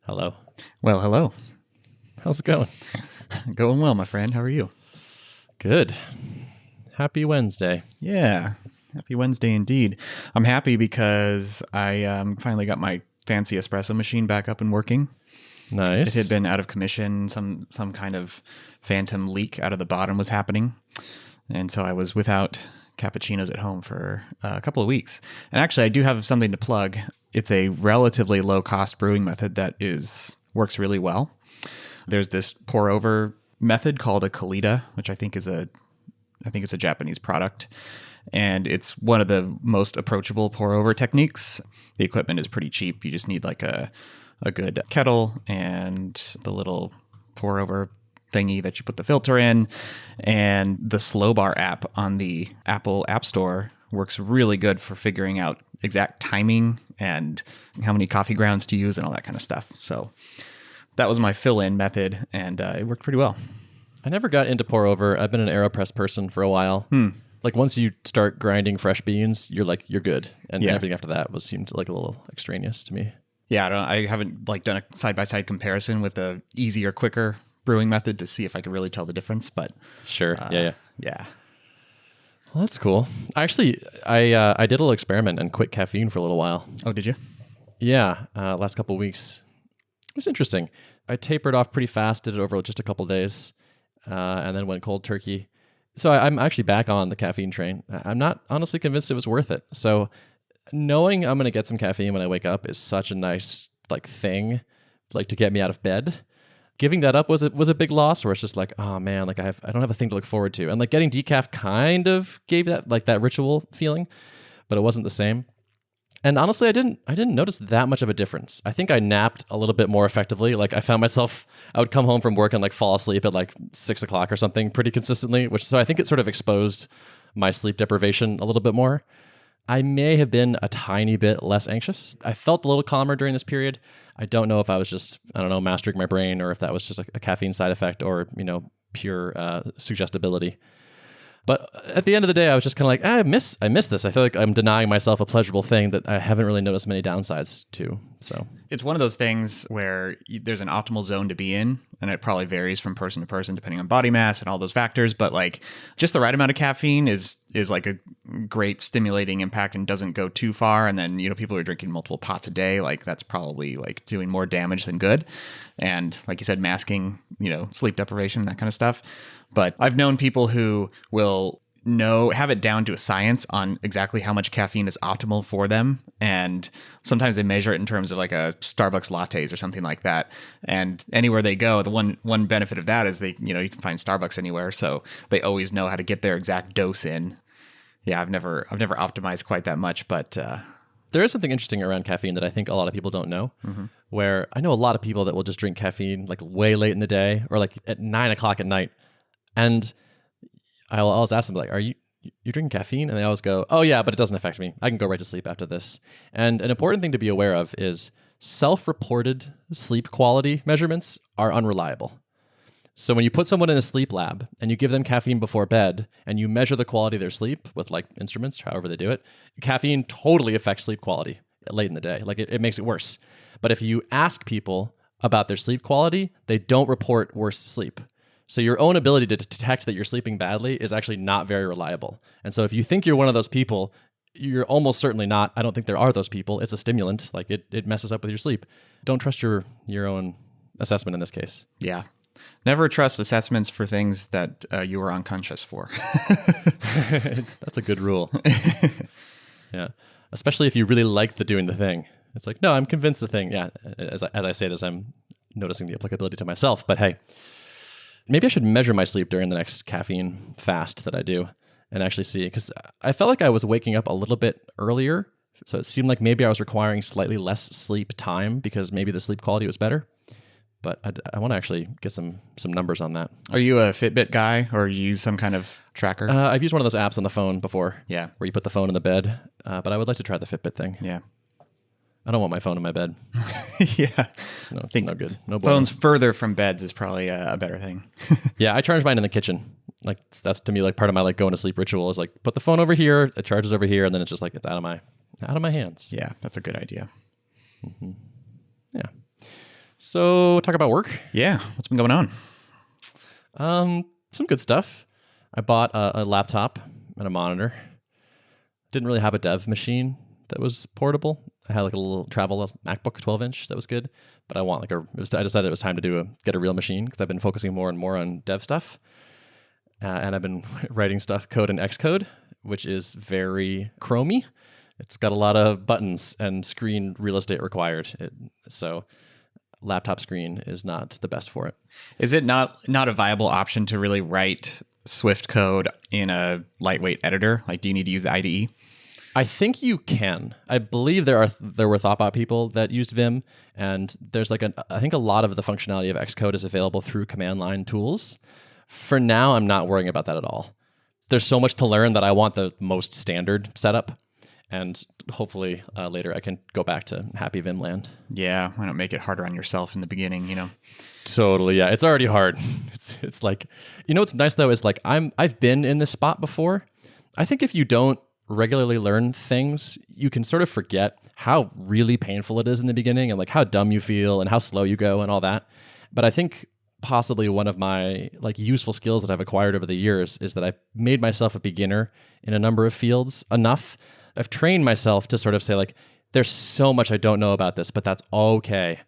Hello. Well, hello. How's it going? Going well, my friend. How are you? Good. Happy Wednesday. Yeah. Happy Wednesday indeed. I'm happy because I finally got my fancy espresso machine back up and working. Nice. It had been out of commission. Some kind of phantom leak out of the bottom was happening. And so I was without cappuccinos at home for a couple of weeks. And actually, I do have something to plug. It's a relatively low-cost brewing method that works really well. There's this pour-over method called a Kalita, which I think it's a Japanese product. And it's one of the most approachable pour-over techniques. The equipment is pretty cheap. You just need like a good kettle and the little pour-over thingy that you put the filter in. And the Slow Bar app on the Apple App Store works really good for figuring out exact timing and how many coffee grounds to use and all that kind of stuff. So that was my fill-in method, and it worked pretty well. I never got into pour over. I've been an AeroPress person for a while. Like once you start grinding fresh beans, you're good. And everything after that seemed like a little extraneous to me. Yeah, I haven't done a side-by-side comparison with the easier, quicker brewing method to see if I could really tell the difference, but sure. Yeah. Well, that's cool. Actually, I did a little experiment and quit caffeine for a little while. Oh, did you? Yeah, last couple of weeks. It was interesting. I tapered off pretty fast, did it over just a couple of days, and then went cold turkey. So I'm actually back on the caffeine train. I'm not honestly convinced it was worth it. So knowing I'm going to get some caffeine when I wake up is such a nice thing, to get me out of bed. Giving that up was a big loss, where it's just like, oh man, I don't have a thing to look forward to. And getting decaf kind of gave that that ritual feeling, but it wasn't the same. And honestly, I didn't notice that much of a difference. I think I napped a little bit more effectively. I found myself, I would come home from work and fall asleep at 6 o'clock or something pretty consistently, so I think it sort of exposed my sleep deprivation a little bit more. I may have been a tiny bit less anxious. I felt a little calmer during this period. I don't know if I was just, mastering my brain, or if that was just a caffeine side effect, or, pure suggestibility. But at the end of the day, I was just kind of I miss this. I feel like I'm denying myself a pleasurable thing that I haven't really noticed many downsides to. So it's one of those things where there's an optimal zone to be in, and it probably varies from person to person depending on body mass and all those factors. But just the right amount of caffeine is a great stimulating impact and doesn't go too far. And then people are drinking multiple pots a day. That's probably doing more damage than good. And like you said, masking sleep deprivation, that kind of stuff. But I've known people who will have it down to a science on exactly how much caffeine is optimal for them. And sometimes they measure it in terms of a Starbucks lattes or something like that. And anywhere they go, the one benefit of that is you can find Starbucks anywhere. So they always know how to get their exact dose in. Yeah, I've never optimized quite that much, but there is something interesting around caffeine that I think a lot of people don't know. Where I know a lot of people that will just drink caffeine way late in the day, or at 9 o'clock at night. And I'll always ask them, are you drinking caffeine? And they always go, oh yeah, but it doesn't affect me. I can go right to sleep after this. And an important thing to be aware of is self-reported sleep quality measurements are unreliable. So when you put someone in a sleep lab and you give them caffeine before bed and you measure the quality of their sleep with instruments, however they do it, caffeine totally affects sleep quality late in the day. It makes it worse. But if you ask people about their sleep quality, they don't report worse sleep. So your own ability to detect that you're sleeping badly is actually not very reliable. And so if you think you're one of those people, you're almost certainly not. I don't think there are those people. It's a stimulant. It messes up with your sleep. Don't trust your own assessment in this case. Yeah. Never trust assessments for things that you were unconscious for. That's a good rule. Yeah. Especially if you really like doing the thing. It's no, I'm convinced the thing. Yeah. As I say this, I'm noticing the applicability to myself. But hey, maybe I should measure my sleep during the next caffeine fast that I do and actually see. Because I felt like I was waking up a little bit earlier. So it seemed like maybe I was requiring slightly less sleep time because maybe the sleep quality was better. But I want to actually get some numbers on that. Are you a Fitbit guy, or you use some kind of tracker? I've used one of those apps on the phone before. Yeah. Where you put the phone in the bed. But I would like to try the Fitbit thing. Yeah. I don't want my phone in my bed. Yeah. It's no good. No phones further from beds is probably a better thing. Yeah, I charge mine in the kitchen. That's to me part of my going to sleep ritual is put the phone over here, it charges over here, and then it's just it's out of my hands. Yeah, that's a good idea. Mm-hmm. Yeah. So talk about work. Yeah. What's been going on? Some good stuff. I bought a laptop and a monitor. Didn't really have a dev machine that was portable. I had like a little travel MacBook 12-inch that was good, but I want I decided it was time to get a real machine because I've been focusing more and more on dev stuff. And I've been writing code in Xcode, which is very Chromey. It's got a lot of buttons and screen real estate required. So laptop screen is not the best for it. Is it not a viable option to really write Swift code in a lightweight editor? Like, do you need to use the IDE? I think you can. I believe there were Thoughtbot people that used Vim, and there's I think a lot of the functionality of Xcode is available through command line tools. For now, I'm not worrying about that at all. There's so much to learn that I want the most standard setup, and hopefully later I can go back to happy Vim land. Yeah, why not make it harder on yourself in the beginning, Totally, yeah. It's already hard. It's like, what's nice though is like I've been in this spot before. I think if you don't regularly learn things, you can sort of forget how really painful it is in the beginning and like how dumb you feel and how slow you go and all that. But I think possibly one of my like useful skills that I've acquired over the years is that I've made myself a beginner in a number of fields enough. I've trained myself to sort of say like, there's so much I don't know about this, but that's okay.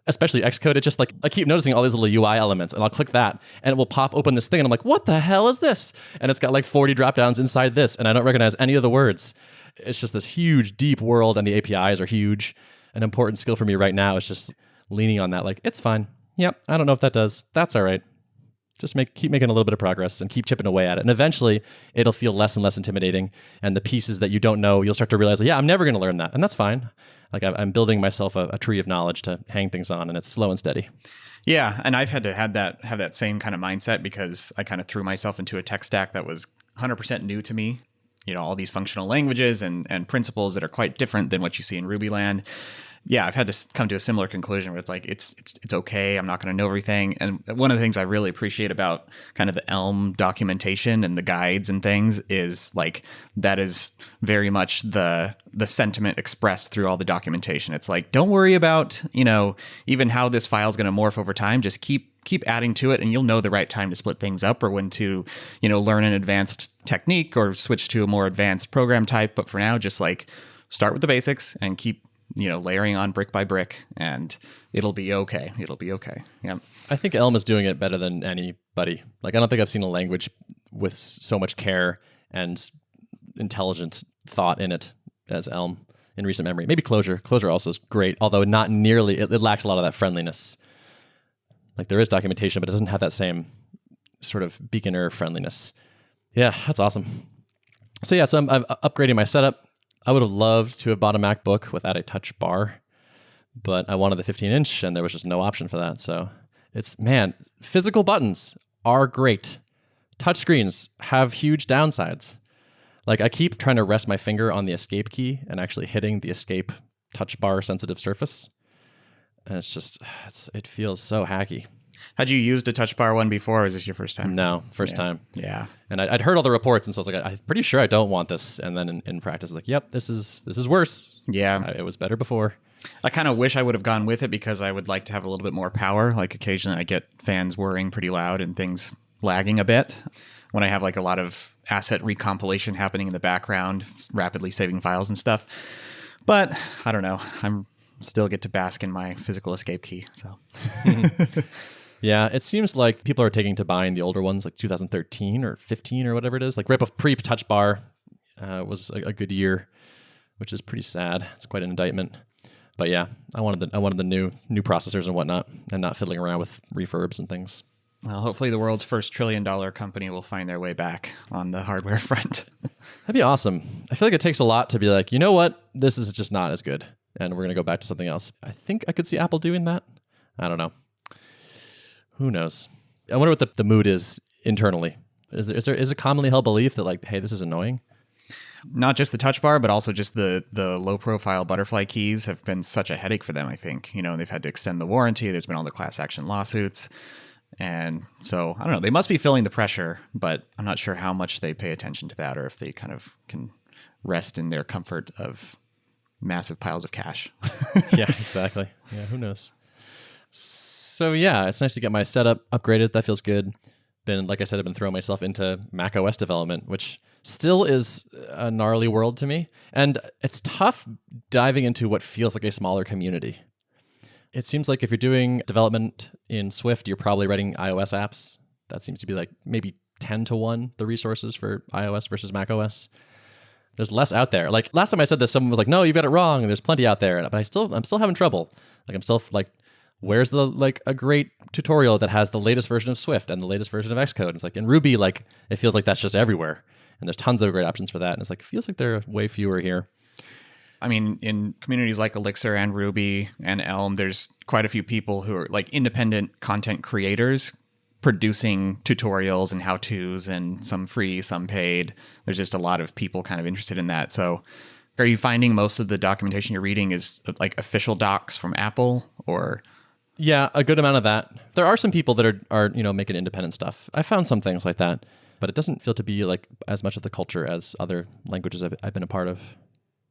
Especially Xcode, it's just like, I keep noticing all these little UI elements and I'll click that and it will pop open this thing and I'm like, what the hell is this? And it's got like 40 drop downs inside this and I don't recognize any of the words. It's just this huge, deep world and the APIs are huge. An important skill for me right now is just leaning on that. Like, it's fine. Yep, I don't know if that does. That's all right. Just keep making a little bit of progress and keep chipping away at it. And eventually it'll feel less and less intimidating. And the pieces that you don't know, you'll start to realize, yeah, I'm never going to learn that. And that's fine. Like I'm building myself a tree of knowledge to hang things on, and it's slow and steady. Yeah, and I've had to have that same kind of mindset because I kind of threw myself into a tech stack that was 100% new to me. All these functional languages and principles that are quite different than what you see in Ruby land. Yeah, I've had to come to a similar conclusion where it's like, it's okay. I'm not going to know everything. And one of the things I really appreciate about kind of the Elm documentation and the guides and things is like, that is very much the sentiment expressed through all the documentation. It's like, don't worry about, even how this file is going to morph over time. Just keep adding to it and you'll know the right time to split things up or when to, learn an advanced technique or switch to a more advanced program type. But for now, just like start with the basics and keep layering on brick by brick, and it'll be okay. It'll be okay. Yeah. I think Elm is doing it better than anybody. Like, I don't think I've seen a language with so much care and intelligent thought in it as Elm in recent memory. Maybe Clojure. Clojure also is great, although not nearly, it lacks a lot of that friendliness. Like, there is documentation, but it doesn't have that same sort of beginner friendliness. Yeah, that's awesome. So I'm upgrading my setup. I would have loved to have bought a MacBook without a touch bar, but I wanted the 15-inch and there was just no option for that. So physical buttons are great. Touchscreens have huge downsides. Like, I keep trying to rest my finger on the escape key and actually hitting the escape touch bar sensitive surface. And it feels so hacky. Had you used a touch bar one before, or is this your first time? No, first time. Yeah. And I'd heard all the reports, and so I was like, I'm pretty sure I don't want this. And then in practice, I was like, yep, this is worse. Yeah. It was better before. I kind of wish I would have gone with it because I would like to have a little bit more power. Like, occasionally I get fans whirring pretty loud and things lagging a bit when I have like a lot of asset recompilation happening in the background, rapidly saving files and stuff. But I don't know. I'm still get to bask in my physical escape key. So yeah, it seems like people are taking to buying the older ones, like 2013 or 15 or whatever it is. Like right before pre-touch bar was a good year, which is pretty sad. It's quite an indictment. But yeah, I wanted the new processors and whatnot, and not fiddling around with refurbs and things. Well, hopefully the world's first $1 trillion company will find their way back on the hardware front. That'd be awesome. I feel like it takes a lot to be like, you know what? This is just not as good, and we're going to go back to something else. I think I could see Apple doing that. I don't know. Who knows? I wonder what the mood is internally. Is a commonly held belief that like, hey, this is annoying? Not just the touch bar, but also just the low profile butterfly keys have been such a headache for them, I think. You know, they've had to extend the warranty. There's been all the class action lawsuits. And so, I don't know, they must be feeling the pressure, but I'm not sure how much they pay attention to that or if they kind of can rest in their comfort of massive piles of cash. Yeah, exactly. Yeah, who knows? So yeah, it's nice to get my setup upgraded. That feels good. Like I said, I've been throwing myself into macOS development, which still is a gnarly world to me. And it's tough diving into what feels like a smaller community. It seems like if you're doing development in Swift, you're probably writing iOS apps. That seems to be like maybe 10 to 1, the resources for iOS versus macOS. There's less out there. Like last time I said this, someone was like, no, you've got it wrong. There's plenty out there. But I'm still having trouble. Like I'm still like, where's a great tutorial that has the latest version of Swift and the latest version of Xcode? It's like in Ruby, like it feels like that's just everywhere. And there's tons of great options for that. And it's like, it feels like there are way fewer here. I mean, in communities like Elixir and Ruby and Elm, there's quite a few people who are like independent content creators producing tutorials and how-tos, and some free, some paid. There's just a lot of people kind of interested in that. So are you finding most of the documentation you're reading is like official docs from Apple or? Yeah, a good amount of that. There are some people that are making independent stuff. I found some things like that, but it doesn't feel to be like as much of the culture as other languages I've been a part of.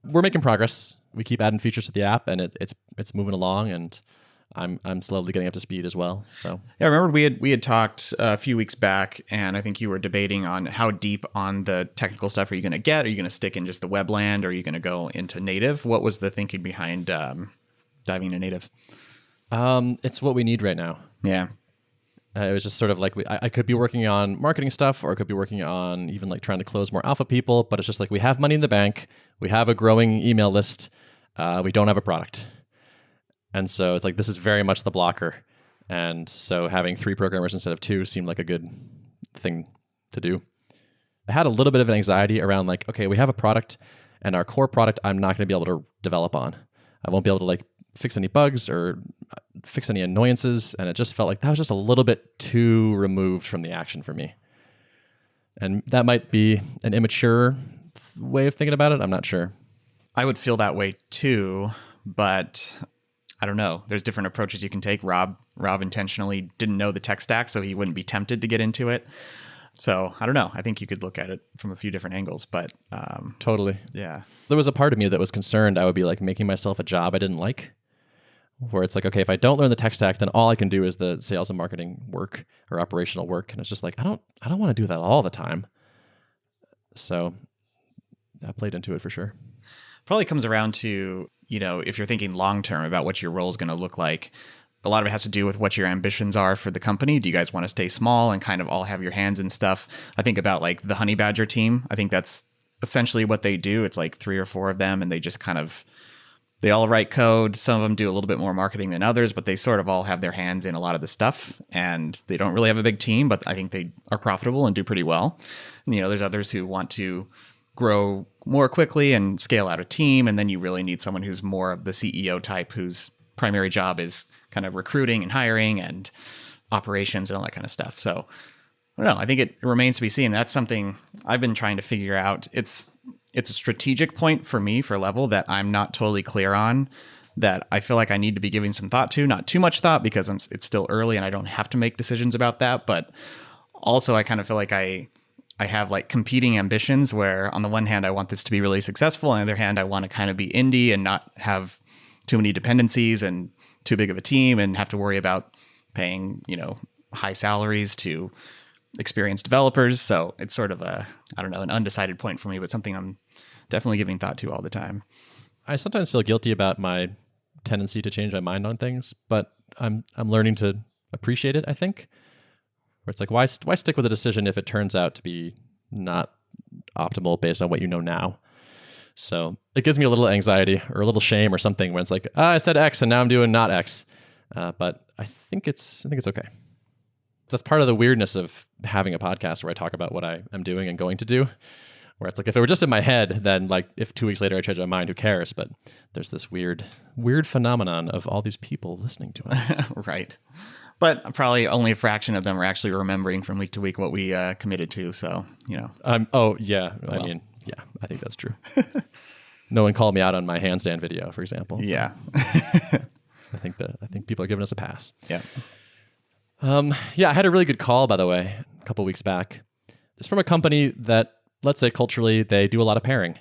We're making progress. We keep adding features to the app, and it's moving along, and I'm slowly getting up to speed as well. So yeah, I remember we had talked a few weeks back, and I think you were debating on how deep on the technical stuff are you going to get? Are you going to stick in just the web land, or are you going to go into native? What was the thinking behind diving into native? It's what we need right now. Yeah. It was just sort of like I could be working on marketing stuff, or I could be working on even like trying to close more alpha people. But it's just like we have money in the bank, we have a growing email list, we don't have a product, and so it's like this is very much the blocker. And so having 3 programmers instead of 2 seemed like a good thing to do. I had a little bit of an anxiety around like, okay, we have a product, and our core product I'm not going to be able to develop on. I won't be able to like fix any bugs or fix any annoyances, and it just felt like that was just a little bit too removed from the action for me. And that might be an immature way of thinking about it. I'm not sure. I would feel that way too, but I don't know. There's different approaches you can take. Rob intentionally didn't know the tech stack, so he wouldn't be tempted to get into it. So I don't know. I think you could look at it from a few different angles, but totally. Yeah. There was a part of me that was concerned I would be like making myself a job I didn't like, where it's like, okay, if I don't learn the tech stack, then all I can do is the sales and marketing work or operational work. And it's just like, I don't want to do that all the time. So that played into it for sure. Probably comes around to, if you're thinking long-term about what your role is going to look like, a lot of it has to do with what your ambitions are for the company. Do you guys want to stay small and kind of all have your hands in stuff? I think about like the Honey Badger team. I think that's essentially what they do. It's like 3 or 4 of them, and they just kind of, they all write code. Some of them do a little bit more marketing than others, but they sort of all have their hands in a lot of the stuff, and they don't really have a big team, but I think they are profitable and do pretty well. And, there's others who want to grow more quickly and scale out a team. And then you really need someone who's more of the CEO type, whose primary job is kind of recruiting and hiring and operations and all that kind of stuff. So I don't know. I think it remains to be seen. That's something I've been trying to figure out. It's a strategic point for me for Level that I'm not totally clear on, that I feel like I need to be giving some thought to. Not too much thought because it's still early and I don't have to make decisions about that. But also I kind of feel like I have like competing ambitions where on the one hand, I want this to be really successful. On the other hand, I want to kind of be indie and not have too many dependencies and too big of a team and have to worry about paying, high salaries to experienced developers. So it's sort of an undecided point for me, but something I'm definitely giving thought to all the time. I sometimes feel guilty about my tendency to change my mind on things, but I'm learning to appreciate it, I think. Where it's like, why stick with a decision if it turns out to be not optimal based on what you know now? So it gives me a little anxiety or a little shame or something when it's like, I said X and now I'm doing not X. But I think it's okay. That's part of the weirdness of having a podcast where I talk about what I am doing and going to do. Where it's like, if it were just in my head, then like if 2 weeks later I change my mind, who cares? But there's this weird phenomenon of all these people listening to us. Right. But probably only a fraction of them are actually remembering from week to week what we committed to. So, Oh, yeah. Well. I mean, yeah, I think that's true. No one called me out on my handstand video, for example. So yeah. I think people are giving us a pass. Yeah. Yeah, I had a really good call, by the way, a couple weeks back. It's from a company that, let's say culturally, they do a lot of pairing,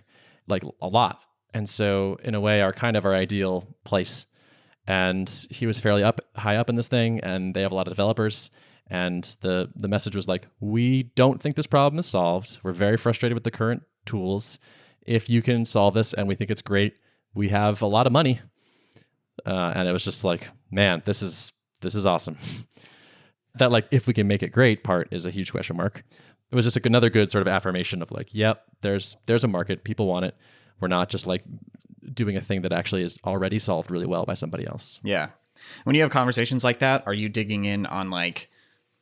like a lot. And so in a way are kind of our ideal place. And he was fairly high up in this thing, and they have a lot of developers. And the message was like, we don't think this problem is solved. We're very frustrated with the current tools. If you can solve this, and we think it's great, we have a lot of money. And it was just like, man, this is awesome. That like, if we can make it great part is a huge question mark. It was just like another good sort of affirmation of like, yep, there's a market. People want it. We're not just like doing a thing that actually is already solved really well by somebody else. Yeah. When you have conversations like that, are you digging in on like,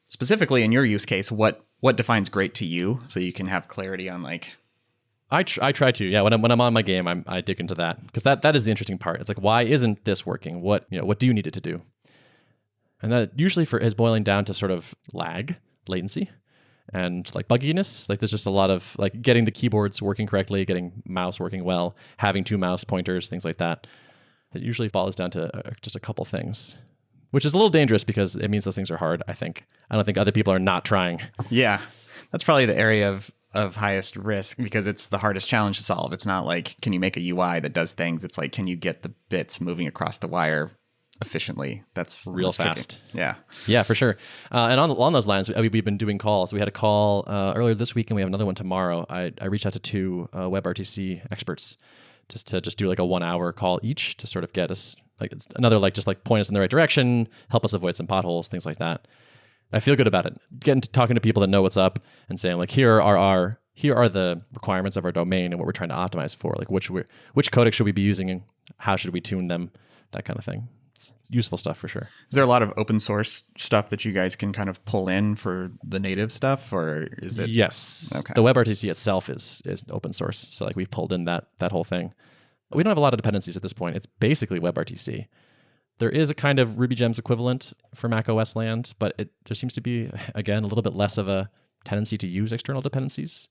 specifically in your use case, what defines great to you, so you can have clarity on like... I try to, yeah. When I'm on my game, I dig into that, because that is the interesting part. It's like, why isn't this working? What do you need it to do? And that usually is boiling down to sort of latency, and like bugginess. Like there's just a lot of like getting the keyboards working correctly, getting mouse working well, having 2 mouse pointers, things like that. It usually boils down to just a couple things, which is a little dangerous because it means those things are hard, I think. I don't think other people are not trying. Yeah, that's probably the area of highest risk, because it's the hardest challenge to solve. It's not like, can you make a UI that does things? It's like, can you get the bits moving across the wire efficiently? That's real fast. Tricky. Yeah, for sure. And along those lines, we've been doing calls. We had a call earlier this week, and we have another one tomorrow. I reached out to 2 WebRTC experts just to do like a 1-hour call each to sort of get us like another like just like point us in the right direction, help us avoid some potholes, things like that. I feel good about it. Getting to talking to people that know what's up and saying like, here are the requirements of our domain and what we're trying to optimize for. Like which codec should we be using and how should we tune them? That kind of thing. It's useful stuff for sure. Is there a lot of open source stuff that you guys can kind of pull in for the native stuff, or is it? Yes. Okay. The WebRTC itself is open source. So like we've pulled in that whole thing. We don't have a lot of dependencies at this point. It's basically WebRTC. There is a kind of RubyGems equivalent for macOS land, but there seems to be, again, a little bit less of a tendency to use external dependencies.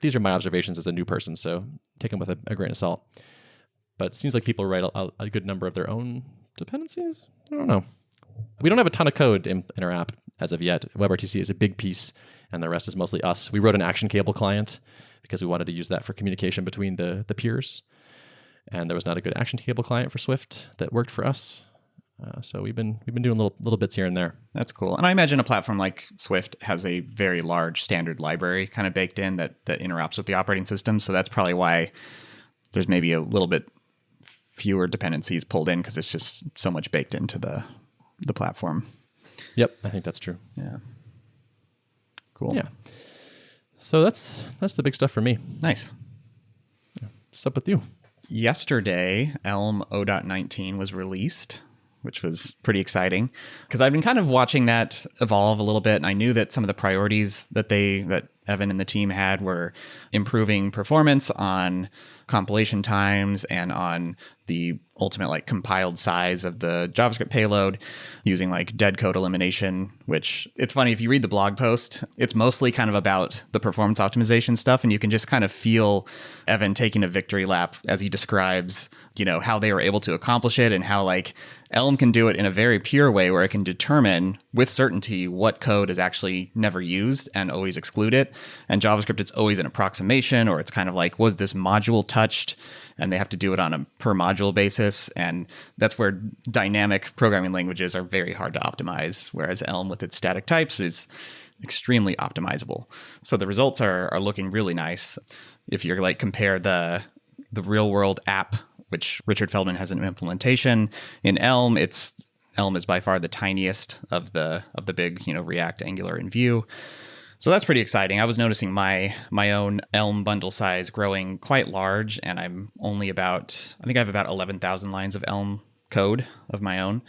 These are my observations as a new person, so take them with a grain of salt. But it seems like people write a good number of their own dependencies. I don't know. We don't have a ton of code in our app as of yet. WebRTC is a big piece, and the rest is mostly us. We wrote an action cable client because we wanted to use that for communication between the peers. And there was not a good action cable client for Swift that worked for us. So we've been doing little bits here and there. That's cool. And I imagine a platform like Swift has a very large standard library kind of baked in that interacts with the operating system. So that's probably why there's maybe a little bit fewer dependencies pulled in, because it's just so much baked into the platform. Yep, I think that's true. Yeah. Cool. Yeah. So that's the big stuff for me. Nice. What's up with you? Yesterday, Elm 0.19 was released, which was pretty exciting, because I've been kind of watching that evolve a little bit. And I knew that some of the priorities that Evan and the team had were improving performance on compilation times and on the ultimate like compiled size of the JavaScript payload using like dead code elimination, which it's funny, if you read the blog post, it's mostly kind of about the performance optimization stuff. And you can just kind of feel Evan taking a victory lap as he describes, how they were able to accomplish it, and how like Elm can do it in a very pure way where it can determine with certainty what code is actually never used and always exclude it. And JavaScript, it's always an approximation, or it's kind of like, was this module touched? And they have to do it on a per module basis. And that's where dynamic programming languages are very hard to optimize, whereas Elm with its static types is extremely optimizable. So the results are looking really nice. If you're like compare the real world app, which Richard Feldman has an implementation in Elm, Elm is by far the tiniest of the big, React, Angular, and Vue. So that's pretty exciting. I was noticing my own Elm bundle size growing quite large, and I think I have about 11,000 lines of Elm code of my own.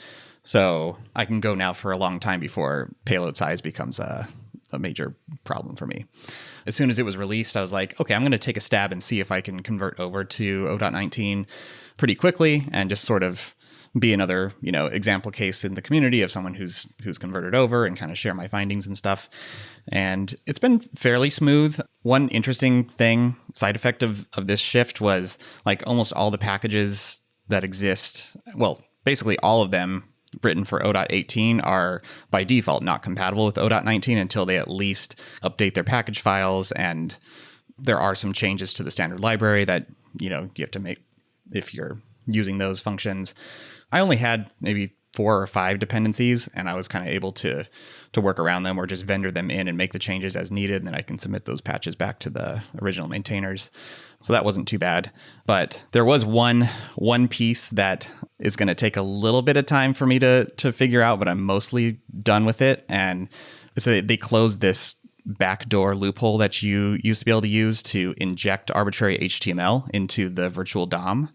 So I can go now for a long time before payload size becomes a major problem for me. As soon as it was released, I was like, okay, I'm going to take a stab and see if I can convert over to 0.19 pretty quickly and just sort of be another, example case in the community of someone who's converted over, and kind of share my findings and stuff. And it's been fairly smooth. One interesting side effect of this shift was like almost all the packages that exist, well, basically all of them written for 0.18 are by default not compatible with 0.19 until they at least update their package files. And there are some changes to the standard library that, you have to make if you're using those functions. I only had maybe 4 or 5 dependencies, and I was kind of able to work around them or just vendor them in and make the changes as needed. And then I can submit those patches back to the original maintainers. So that wasn't too bad. But there was one piece that is going to take a little bit of time for me to figure out, but I'm mostly done with it. And so they closed this backdoor loophole that you used to be able to use to inject arbitrary HTML into the virtual DOM.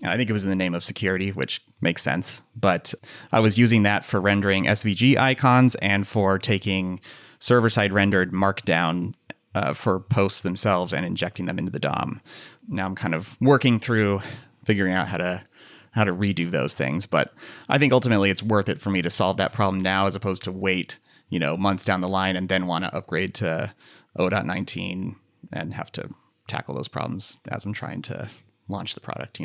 And I think it was in the name of security, which makes sense. But I was using that for rendering SVG icons and for taking server-side rendered markdown for posts themselves and injecting them into the DOM. Now I'm kind of working through figuring out how to redo those things. But I think ultimately it's worth it for me to solve that problem now as opposed to wait, months down the line and then want to upgrade to 0.19 and have to tackle those problems as I'm trying to launch the product,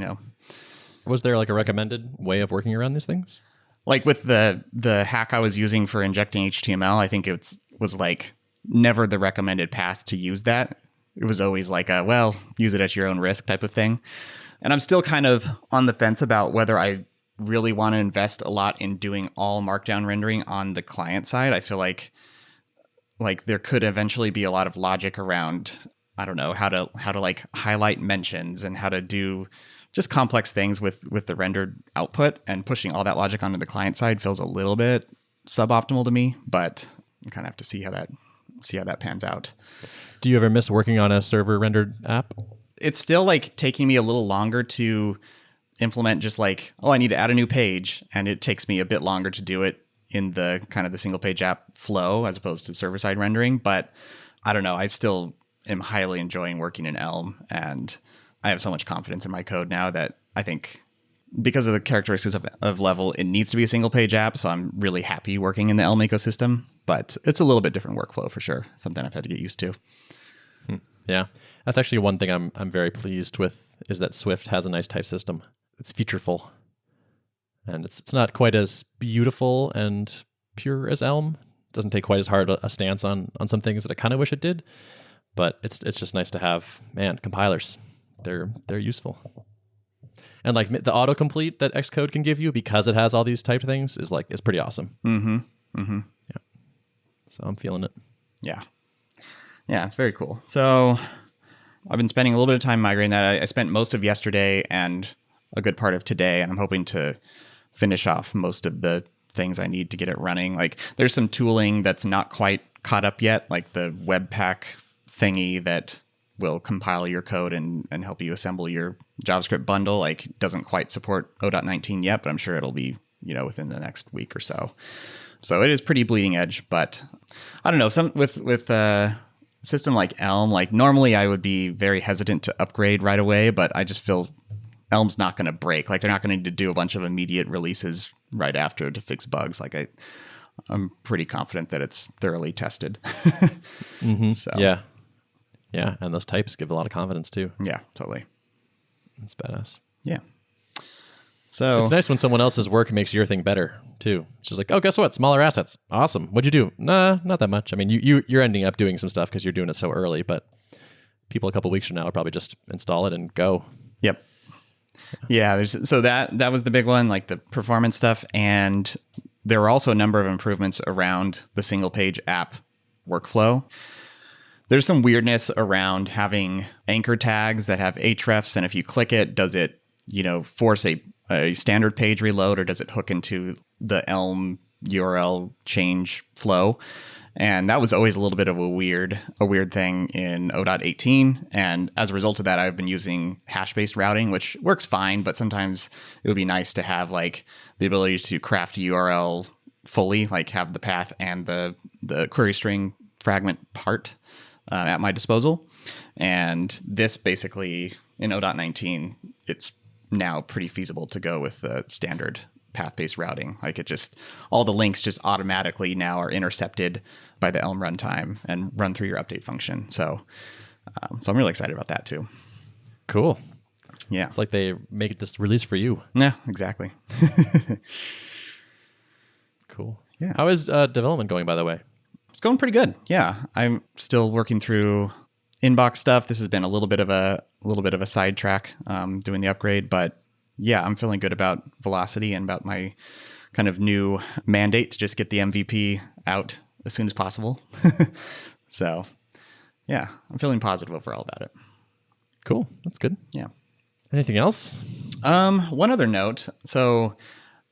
Was there like a recommended way of working around these things? Like with the hack I was using for injecting HTML, I think it was like never the recommended path to use that. It was always like use it at your own risk type of thing. And I'm still kind of on the fence about whether I really want to invest a lot in doing all markdown rendering on the client side. I feel like there could eventually be a lot of logic around, I don't know, how to like highlight mentions and how to do just complex things with the rendered output, and pushing all that logic onto the client side feels a little bit suboptimal to me, but you kind of have to see how that pans out. Do you ever miss working on a server rendered app? It's still like taking me a little longer to implement, just like, I need to add a new page, and it takes me a bit longer to do it in the kind of the single page app flow as opposed to server side rendering. But I don't know, I still am highly enjoying working in Elm, and I have so much confidence in my code now that I think because of the characteristics of Level, it needs to be a single page app. So I'm really happy working in the Elm ecosystem, but it's a little bit different workflow for sure. Something I've had to get used to. Yeah, that's actually one thing I'm very pleased with, is that Swift has a nice type system. It's featureful, and it's not quite as beautiful and pure as Elm. It doesn't take quite as hard a stance on some things that I kind of wish it did, but it's just nice to have, compilers. They're useful. And like the autocomplete that Xcode can give you, because it has all these type things, is pretty awesome. Mm-hmm. Mm-hmm. Yeah. So I'm feeling it. Yeah. Yeah, it's very cool. So I've been spending a little bit of time migrating that. I spent most of yesterday and a good part of today, and I'm hoping to finish off most of the things I need to get it running. Like there's some tooling that's not quite caught up yet, like the Webpack thingy that will compile your code and help you assemble your JavaScript bundle. Like doesn't quite support 0.19 yet, but I'm sure it'll be, within the next week or so. So it is pretty bleeding edge, but I don't know, with a system like Elm, like normally I would be very hesitant to upgrade right away, but I just feel Elm's not going to break. Like they're not going to need to do a bunch of immediate releases right after to fix bugs. Like I'm pretty confident that it's thoroughly tested. Mm-hmm. So. Yeah, and those types give a lot of confidence too. Yeah, totally. It's badass. Yeah. So it's nice when someone else's work makes your thing better too. It's just like, oh, guess what? Smaller assets. Awesome. What'd you do? Nah, not that much. I mean, you're ending up doing some stuff because you're doing it so early, but people a couple weeks from now will probably just install it and go. Yep. Yeah. So that was the big one, like the performance stuff. And there were also a number of improvements around the single page app workflow. There's some weirdness around having anchor tags that have hrefs, and if you click it, does it, force a standard page reload, or does it hook into the Elm URL change flow? And that was always a little bit of a weird thing in 0.18. And as a result of that, I've been using hash-based routing, which works fine, but sometimes it would be nice to have like the ability to craft a URL fully, like have the path and the query string fragment part at my disposal. And this basically in 0.19, it's now pretty feasible to go with the standard path-based routing. Like all the links just automatically now are intercepted by the Elm runtime and run through your update function. So I'm really excited about that too. Cool. Yeah. It's like they make this release for you. Yeah, exactly. Cool. Yeah. How is development going, by the way? It's going pretty good. Yeah. I'm still working through inbox stuff. This has been a little bit of a sidetrack doing the upgrade, but yeah, I'm feeling good about velocity and about my kind of new mandate to just get the MVP out as soon as possible. So, yeah, I'm feeling positive overall about it. Cool. That's good. Yeah. Anything else? One other note. So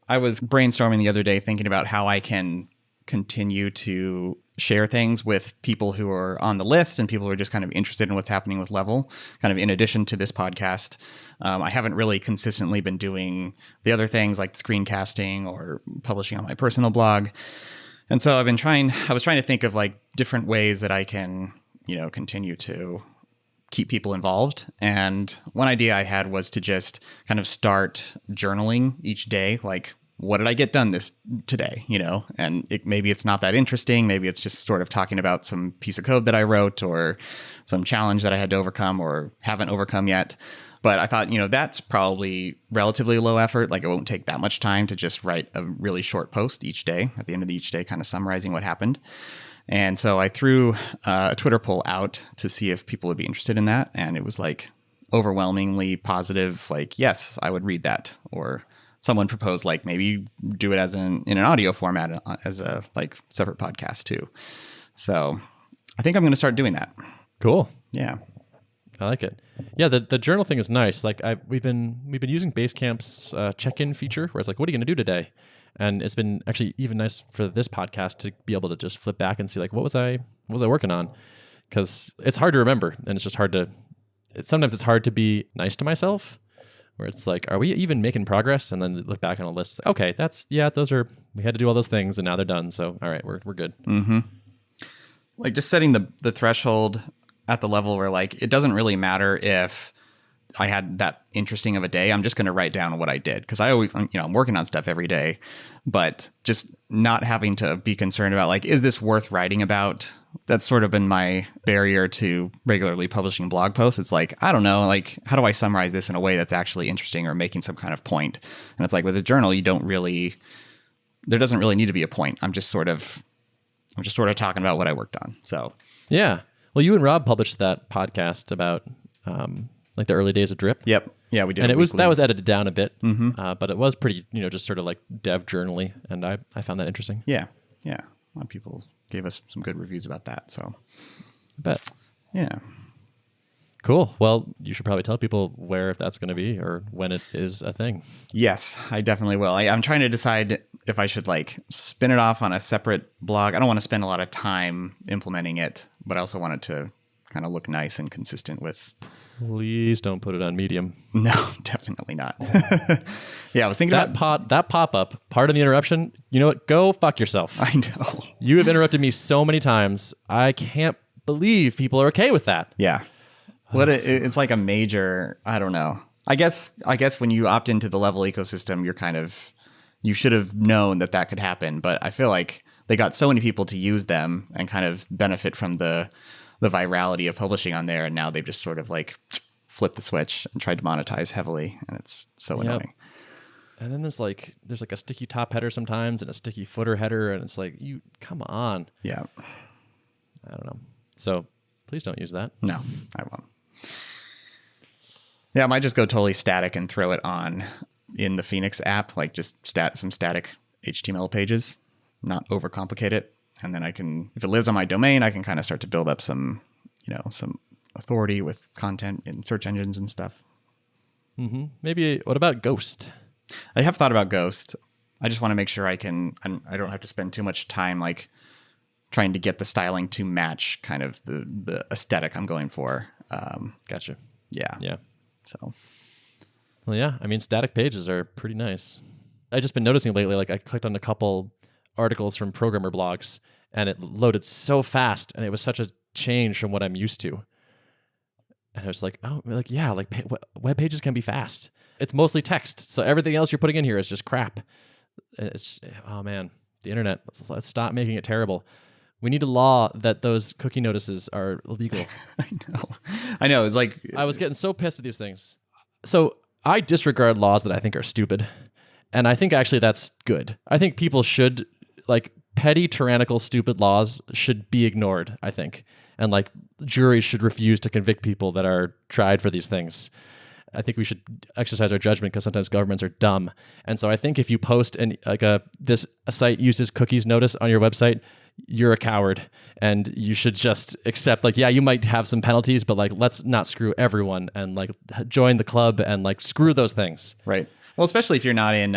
I was brainstorming the other day thinking about how I can continue to share things with people who are on the list and people who are just kind of interested in what's happening with Level, kind of in addition to this podcast. I haven't really consistently been doing the other things like screencasting or publishing on my personal blog. And so I was trying to think of like different ways that I can, continue to keep people involved. And one idea I had was to just kind of start journaling each day, like, what did I get done today? And maybe it's not that interesting. Maybe it's just sort of talking about some piece of code that I wrote or some challenge that I had to overcome or haven't overcome yet. But I thought, that's probably relatively low effort. Like it won't take that much time to just write a really short post each day, at the end of each day, kind of summarizing what happened. And so I threw a Twitter poll out to see if people would be interested in that. And it was like overwhelmingly positive, like, yes, I would read that. Or someone proposed like maybe do it in an audio format as a like separate podcast too. So I think I'm going to start doing that. Cool. Yeah. I like it. Yeah, the journal thing is nice. Like we've been using Basecamp's check-in feature where it's like, what are you going to do today? And it's been actually even nice for this podcast to be able to just flip back and see like, what was I working on? Because it's hard to remember, and it's just sometimes it's hard to be nice to myself, where it's like, are we even making progress? And then look back on a list, like, okay, we had to do all those things, and now they're done. So all right, we're good. Mm-hmm. Like just setting the threshold at the level where like it doesn't really matter if I had that interesting of a day. I'm just going to write down what I did because I always, I'm working on stuff every day, but just not having to be concerned about like, is this worth writing about? That's sort of been my barrier to regularly publishing blog posts. It's like, I don't know, like, how do I summarize this in a way that's actually interesting or making some kind of point? And it's like with a journal, there doesn't really need to be a point. I'm just sort of talking about what I worked on. So, yeah. Well, you and Rob published that podcast about, like the early days of Drip. Yep. Yeah, we did. And that was edited down a bit, but it was pretty, just sort of like dev journaly, and I found that interesting. Yeah. Yeah. A lot of people gave us some good reviews about that. So I bet. Yeah. Cool. Well, you should probably tell people where that's going to be or when it is a thing. Yes, I definitely will. I'm trying to decide if I should like spin it off on a separate blog. I don't want to spend a lot of time implementing it, but I also want it to kind of look nice and consistent with. Please don't put it on Medium. No, definitely not. Yeah, I was thinking that pop-up, pardon the interruption. You know what? Go fuck yourself. I know. You have interrupted me so many times. I can't believe people are okay with that. Yeah. It's like a major, I don't know. I guess when you opt into the Level ecosystem, you should have known that could happen. But I feel like they got so many people to use them and kind of benefit from the virality of publishing on there. And now they've just sort of like flipped the switch and tried to monetize heavily. And it's so annoying. And then there's like a sticky top header sometimes and a sticky footer header. And it's like, come on. Yeah. I don't know. So please don't use that. No, I won't. Yeah, I might just go totally static and throw it on in the Phoenix app, like just some static HTML pages, not overcomplicate it. And then I can, if it lives on my domain, I can kind of start to build up some authority with content in search engines and stuff. Mm-hmm. Maybe, what about Ghost? I have thought about Ghost. I just want to make sure I don't have to spend too much time like trying to get the styling to match kind of the aesthetic I'm going for. Gotcha. Yeah. Yeah. So. Well, yeah. I mean, static pages are pretty nice. I've just been noticing lately, like I clicked on a couple articles from programmer blogs and it loaded so fast and it was such a change from what I'm used to. And I was like, oh, like, yeah, like web pages can be fast. It's mostly text. So everything else you're putting in here is just crap. Oh man, the internet, let's stop making it terrible. We need a law that those cookie notices are illegal. I know. It's like, I was getting so pissed at these things. So I disregard laws that I think are stupid. And I think actually that's good. I think people should, like, petty, tyrannical, stupid laws should be ignored, I think. And like juries should refuse to convict people that are tried for these things. I think we should exercise our judgment because sometimes governments are dumb. And so I think if you post a site uses cookies notice on your website, you're a coward, and you should just accept, like, yeah, you might have some penalties, but like, let's not screw everyone, and like join the club and like screw those things. Right. Well, especially if you're not in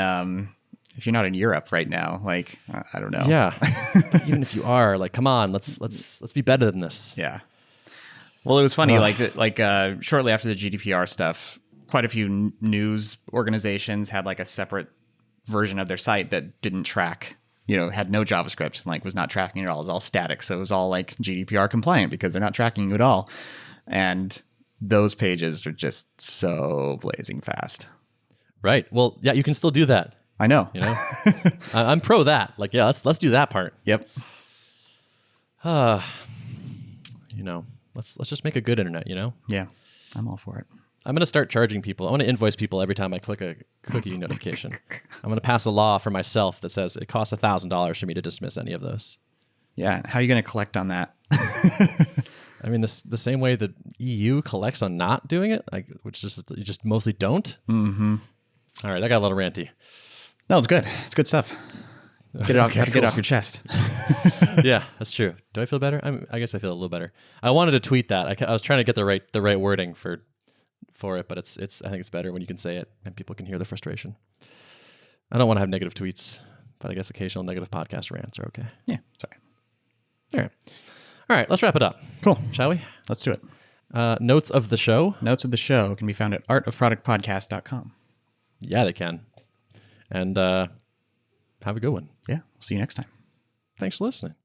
Europe right now, like, I don't know. Yeah. But even if you are, like, come on, let's be better than this. Yeah. Well, it was funny, shortly after the GDPR stuff, quite a few news organizations had like a separate version of their site that didn't track, had no JavaScript, and like was not tracking it at all. It was all static. So it was all like GDPR compliant because they're not tracking you at all. And those pages are just so blazing fast. Right. Well, yeah, you can still do that. I know. I'm pro that. Like, yeah, let's do that part. Yep. Let's just make a good internet, Yeah, I'm all for it. I'm going to start charging people. I want to invoice people every time I click a cookie notification. I'm going to pass a law for myself that says it costs $1,000 for me to dismiss any of those. Yeah. How are you going to collect on that? I mean, the same way the EU collects on not doing it, like, which is you just mostly don't. Mm-hmm. All right, I got a little ranty. No, it's good. It's good stuff. Get it off. Okay, Gotta get it off your chest. Yeah, that's true. Do I feel better? I guess I feel a little better. I wanted to tweet that. I was trying to get the right wording for it, but it's. I think it's better when you can say it and people can hear the frustration. I don't want to have negative tweets, but I guess occasional negative podcast rants are okay. Yeah, sorry. All right. Let's wrap it up. Cool. Shall we? Let's do it. Notes of the show. Notes of the show can be found at artofproductpodcast.com. Yeah, they can. And have a good one. Yeah. We'll see you next time. Thanks for listening.